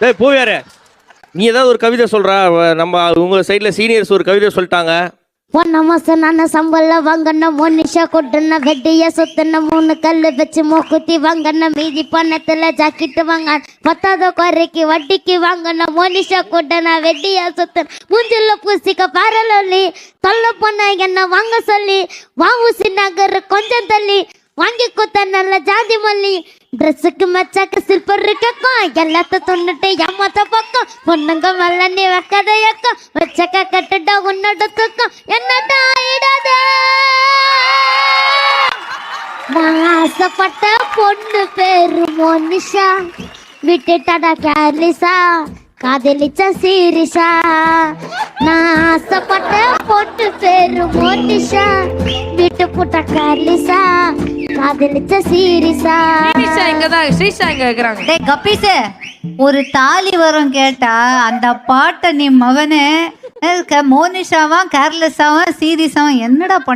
டேய் பூவேரே, நீ ஏதாவது ஒரு கவிதை சொல்றா. நம்ம உங்க சைடுல சீனியர்ஸ் ஒரு கவிதை சொல்லிட்டாங்க. ஒன்ன மாசம் நான் சம்பளம் வாங்கணும், மோனிஷா கொட்டுன வெட்டிய சுத்தின 3 கல்லு வச்சு மூக்குத்தி வாங்கணும், மீதி பணத்துல ஜாக்கெட்டு வாங்க 10வது குறைக்கு வட்டிக்கு வாங்கணும், மோனிஷா கொட்டுன வெட்டிய சுத்தின மூஞ்சில பூசிக்க பரலி தொல்ல பொண்ண என்ன வாங்க சொல்லி வாவுசி நகர் கொஞ்சம் தள்ளி வாங்கி கொடுத்த நல்ல ஜாதி மல்லி ட்ரெஸ்ஸுக்கு மச்சாக்க சில்பர் இருக்கக்கும் எல்லாத்த தொண்ணுட்டு ஏமாத்த பக்கம் பொண்ணுங்க மல்ல நீ வைக்கத எக்கம் வச்சக்க கட்டுட்டா உன்னோட தூக்கம் என்னடா ஆயிடாத. நான் ஆசைப்பட்ட பொண்ணு பேரு மோனிஷா, விட்டுட்டடா கேர்லிசா காதலிச்ச சீரிஷா. நான் ஆசைப்பட்ட பொண்ணு பேரு மோனிஷா, விட்டு புட்ட கேர்லிசா காதலிச்ச சீரிஷா. ஸ்ரீஷா இங்கதான், ஸ்ரீஷா இங்க இருக்கிறாங்க. டேய் கப்பீஸே, ஒரு தாலி வரும் கேட்டா அந்த பாட்டை நீ மகனே மோனிஷாவா கேர்லெஸ்ஸாவா சீரியஸாவா என்னடா பண்ண